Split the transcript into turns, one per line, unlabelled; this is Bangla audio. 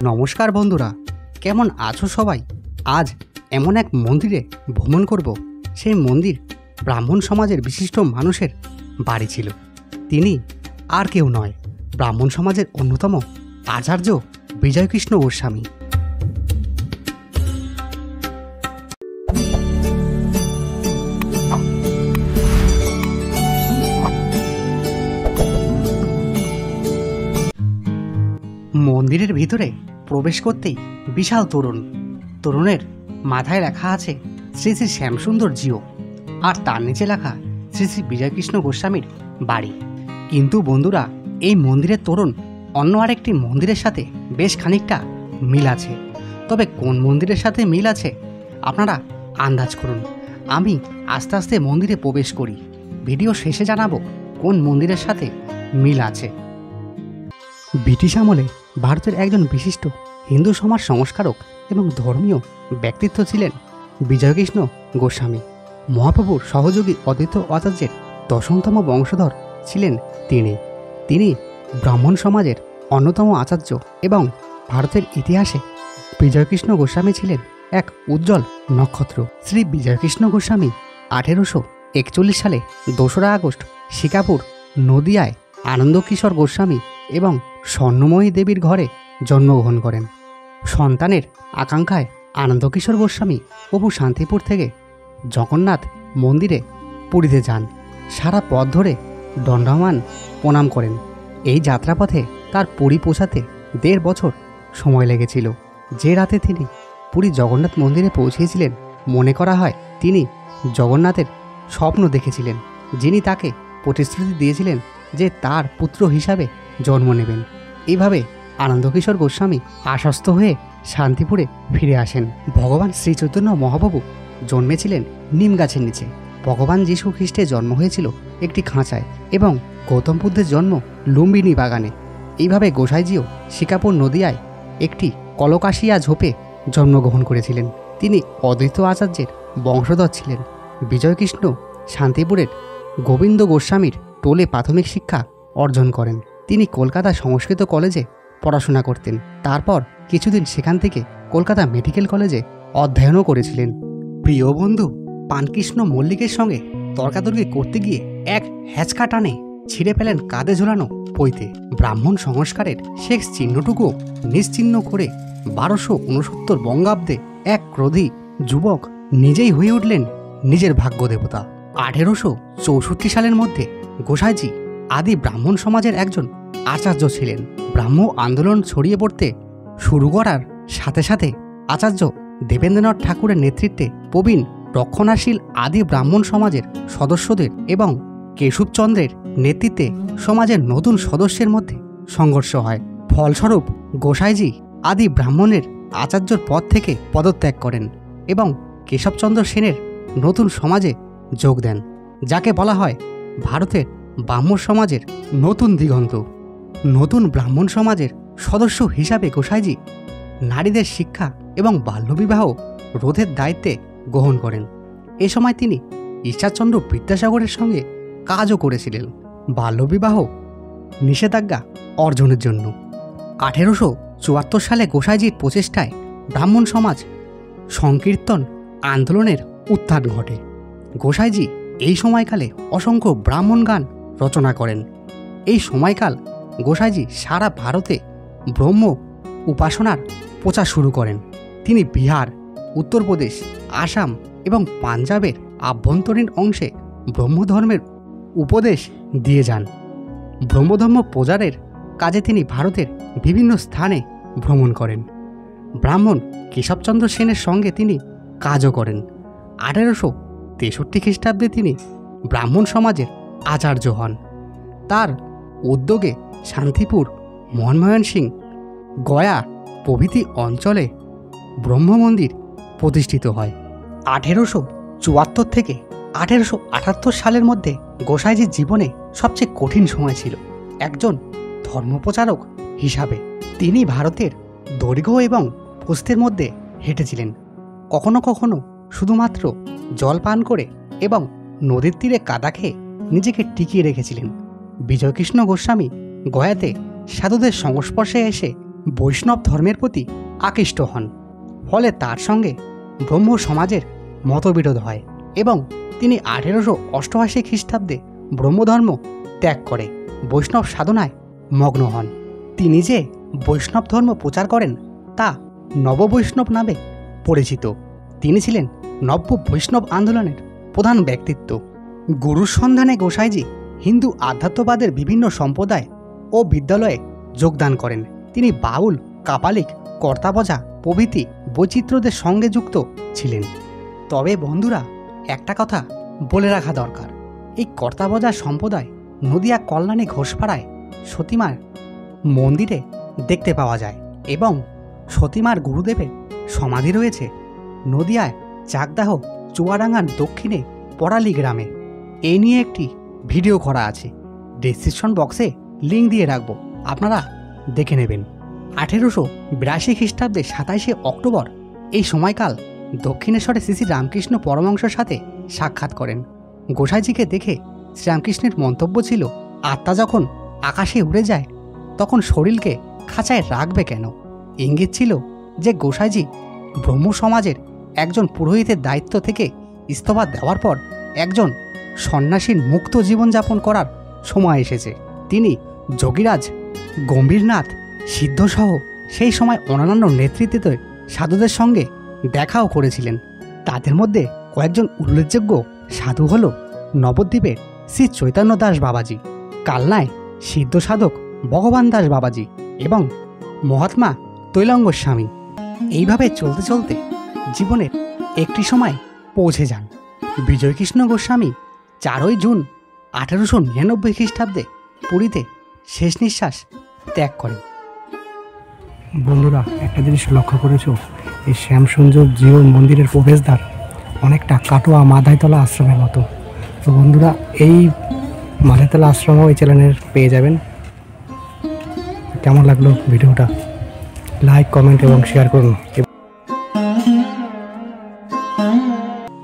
নমস্কার বন্ধুরা, কেমন আছো সবাই? আজ এমন এক মন্দিরে ভ্রমণ করব। সেই মন্দির ব্রাহ্মণ সমাজের বিশিষ্ট মানুষের বাড়ি ছিল। তিনি আর কেউ নয়, ব্রাহ্মণ সমাজের অন্যতম আচার্য বিজয়কৃষ্ণ গোস্বামী। মন্দিরের ভিতরে প্রবেশ করতেই বিশাল তরুণের মাথায় লেখা আছে শ্রী শ্রী শ্যামসুন্দর জিও, আর তার নিচে লেখা শ্রী শ্রী বিজয়কৃষ্ণ গোস্বামীর বাড়ি। কিন্তু বন্ধুরা, এই মন্দিরের তোরণ অন্য আরেকটি মন্দিরের সাথে বেশ খানিকটা মিল আছে। তবে কোন মন্দিরের সাথে মিল আছে আপনারা আন্দাজ করুন। আমি আস্তে আস্তে মন্দিরে প্রবেশ করি, ভিডিও শেষে জানাবো কোন মন্দিরের সাথে মিল আছে। ব্রিটিশ আমলে ভারতের একজন বিশিষ্ট হিন্দু সমাজ সংস্কারক এবং ধর্মীয় ব্যক্তিত্ব ছিলেন বিজয়কৃষ্ণ গোস্বামী। মহাপ্রভুর সহযোগী অদ্বৈত আচার্যের 10তম বংশধর ছিলেন তিনি ব্রাহ্মণ সমাজের অন্যতম আচার্য এবং ভারতের ইতিহাসে বিজয়কৃষ্ণ গোস্বামী ছিলেন এক উজ্জ্বল নক্ষত্র। শ্রী বিজয়কৃষ্ণ গোস্বামী 1841 সালে 2রা আগস্ট শিকাপুর নদিয়ায় আনন্দকিশোর গোস্বামী এবং স্বর্ণময়ী দেবীর ঘরে জন্মগ্রহণ করেন। সন্তানের আকাঙ্ক্ষায় আনন্দকিশোর গোস্বামী প্রভু শান্তিপুর থেকে জগন্নাথ মন্দিরে পুরীতে যান। সারা পথ ধরে দণ্ডায়মান প্রণাম করেন। এই যাত্রাপথে তার পুরী পৌঁছাতে 1.5 বছর সময় লেগেছিল। যে রাতে তিনি পুরী জগন্নাথ মন্দিরে পৌঁছেছিলেন, মনে করা হয় তিনি জগন্নাথের স্বপ্ন দেখেছিলেন, যিনি তাকে প্রতিশ্রুতি দিয়েছিলেন যে তার পুত্র হিসাবে জন্ম নেবেন। এইভাবে আনন্দকিশোর গোস্বামী আশ্বস্ত হয়ে শান্তিপুরে ফিরে আসেন। ভগবান শ্রী চৈতন্য মহাপ্রভু জন্মেছিলেন নিম গাছের নিচে। ভগবান যীশু খ্রিস্টের জন্ম হয়েছিল একটি খাঁচায় এবং গৌতম বুদ্ধের জন্ম লুম্বিনী বাগানে। এইভাবে গোসাইজিও শিকাপুর নদিয়ায় একটি কলকাশিয়া ঝোপে জন্মগ্রহণ করেছিলেন। তিনি অদ্বৈত আচার্যের বংশধর ছিলেন। বিজয়কৃষ্ণ শান্তিপুরের গোবিন্দ গোস্বামীর টোলে প্রাথমিক শিক্ষা অর্জন করেন। তিনি কলকাতা সংস্কৃত কলেজে পড়াশোনা করতেন। তারপর কিছুদিন সেখান থেকে কলকাতা মেডিকেল কলেজে অধ্যয়নও করেছিলেন। প্রিয় বন্ধু পানকৃষ্ণ মল্লিকের সঙ্গে তর্কাতর্কি করতে গিয়ে এক হ্যাচকা টানে ছিঁড়ে ফেলেন কাঁধে ঝোলানো পৈতে। ব্রাহ্মণ সংস্কারের শেষ চিহ্নটুকু নিশ্চিহ্ন করে 1269 বঙ্গাব্দে এক ক্রোধী যুবক নিজেই হয়ে উঠলেন নিজের ভাগ্য দেবতা। 1864 সালের মধ্যে গোসাইজি আদি ব্রাহ্মণ সমাজের একজন আচার্য ছিলেন। ব্রাহ্ম আন্দোলন ছড়িয়ে পড়তে শুরু করার সাথে সাথে আচার্য দেবেন্দ্রনাথ ঠাকুরের নেতৃত্বে প্রবীণ রক্ষণাশীল আদি ব্রাহ্মণ সমাজের সদস্যদের এবং কেশবচন্দ্রের নেতৃত্বে সমাজের নতুন সদস্যের মধ্যে সংঘর্ষ হয়। ফলস্বরূপ গোসাইজি আদি ব্রাহ্মণের আচার্যর পদ থেকে পদত্যাগ করেন এবং কেশবচন্দ্র সেনের নতুন সমাজে যোগ দেন, যাকে বলা হয় ভারতের ব্রাহ্মণ সমাজের নতুন দিগন্ত। নতুন ব্রাহ্মণ সমাজের সদস্য হিসাবে গোসাইজি নারীদের শিক্ষা এবং বাল্যবিবাহ রোধের দায়িত্বে গ্রহণ করেন। এ সময় তিনি ঈশ্বরচন্দ্র বিদ্যাসাগরের সঙ্গে কাজও করেছিলেন বাল্যবিবাহ নিষেধাজ্ঞা অর্জনের জন্য। 1874 সালে গোসাইজির প্রচেষ্টায় ব্রাহ্মণ সমাজ সংকীর্তন আন্দোলনের উত্থান ঘটে। গোসাইজি এই সময়কালে অসংখ্য ব্রাহ্মণ গান রচনা করেন। এই সময়কাল গোসাইজি সারা ভারতে ব্রহ্ম উপাসনার প্রচার শুরু করেন। তিনি বিহার, উত্তরপ্রদেশ, আসাম এবং পাঞ্জাবের আভ্যন্তরীণ অংশে ব্রহ্মধর্মের উপদেশ দিয়ে যান। ব্রহ্মধর্ম প্রচারের কাজে তিনি ভারতের বিভিন্ন স্থানে ভ্রমণ করেন। ব্রাহ্মণ কেশবচন্দ্র সেনের সঙ্গে তিনি কাজও করেন। 1863 খ্রিস্টাব্দে তিনি ব্রাহ্মণ সমাজের আচার্য হন। তার উদ্যোগে শান্তিপুর, মনমোহন সিং, গয়া প্রভৃতি অঞ্চলে ব্রহ্মমন্দির প্রতিষ্ঠিত হয়। 1874 থেকে 1878 সালের মধ্যে গোসাইজির জীবনে সবচেয়ে কঠিন সময় ছিল একজন ধর্মপ্রচারক হিসাবে। তিনি ভারতের দৈর্ঘ্য এবং প্রস্থের মধ্যে হেঁটেছিলেন, কখনো কখনো শুধুমাত্র জল পান করে এবং নদীর তীরে কাদা খেয়ে নিজেকে টিকিয়ে রেখেছিলেন। বিজয়কৃষ্ণ গোস্বামী গয়াতে সাধুদের সংস্পর্শে এসে বৈষ্ণব ধর্মের প্রতি আকৃষ্ট হন। ফলে তার সঙ্গে ব্রহ্ম সমাজের মতবিরোধ হয় এবং তিনি 1888 খ্রিস্টাব্দে ব্রহ্মধর্ম ত্যাগ করে বৈষ্ণব সাধনায় মগ্ন হন। তিনি যে বৈষ্ণব ধর্ম প্রচার করেন তা নববৈষ্ণব নামে পরিচিত। তিনি ছিলেন নব্য বৈষ্ণব আন্দোলনের প্রধান ব্যক্তিত্ব। গুরুর সন্ধানে গোসাইজি হিন্দু আধ্যাত্মবাদের বিভিন্ন সম্প্রদায় ও বিদ্যালয়ে যোগদান করেন। তিনি বাউল, কাপালিক, কর্তাবজা প্রভৃতি বৈচিত্র্যদের সঙ্গে যুক্ত ছিলেন। তবে বন্ধুরা, একটা কথা বলে রাখা দরকার, এই কর্তাবজা সম্প্রদায় নদিয়া কল্যাণী ঘোষপাড়ায় সতীমার মন্দিরে দেখতে পাওয়া যায় এবং সতীমার গুরুদেবের সমাধি রয়েছে নদিয়ায় চাকদাহ চুয়াডাঙ্গার দক্ষিণে পড়ালি গ্রামে। এই নিয়ে একটি ভিডিও করা আছে, ডেসক্রিপশন বক্সে লিঙ্ক দিয়ে রাখবো, আপনারা দেখে নেবেন। 1882 খ্রিস্টাব্দে 27শে অক্টোবর এই সময়কাল দক্ষিণেশ্বরে শ্রী শ্রী রামকৃষ্ণ পরমহংসের সাথে সাক্ষাৎ করেন। গোসাইজিকে দেখে শ্রীরামকৃষ্ণের মন্তব্য ছিল, আত্মা যখন আকাশে উড়ে যায় তখন শরীরকে খাঁচায় রাখবে কেন? ইঙ্গিত ছিল যে গোসাইজি ব্রহ্ম সমাজের একজন পুরোহিতের দায়িত্ব থেকে ইস্তফা দেওয়ার পর একজন সন্ন্যাসীর মুক্ত জীবনযাপন করার সময় এসেছে। তিনি যোগীরাজ গম্ভীরনাথ সিদ্ধসহ সেই সময় অন্যান্য নেতৃত্বিত সাধুদের সঙ্গে দেখাও করেছিলেন। তাদের মধ্যে কয়েকজন উল্লেখযোগ্য সাধু হল নবদ্বীপের শ্রী চৈতন্য দাস বাবাজি, কালনায় সিদ্ধ সাধক ভগবান দাস বাবাজি এবং মহাত্মা তৈলঙ্গ স্বামী। এইভাবে চলতে চলতে জীবনের একটি সময় পৌঁছে যান বিজয়কৃষ্ণ গোস্বামী 4 জুন 1899 খ্রিস্টাব্দে পুরীতে শেষ নিঃশ্বাস ত্যাগ করেন। বন্ধুরা, একটা জিনিস লক্ষ্য করেছো, এই শ্যামসুন্দর জিও মন্দিরের প্রবেশদ্বার অনেকটা কাটোয়া মাধাইতলা আশ্রমের মতো। তো বন্ধুরা, এই মাধাইতলা আশ্রমও এই চ্যানেলের পেয়ে যাবেন। কেমন লাগলো ভিডিওটা? লাইক, কমেন্ট এবং শেয়ার করুন।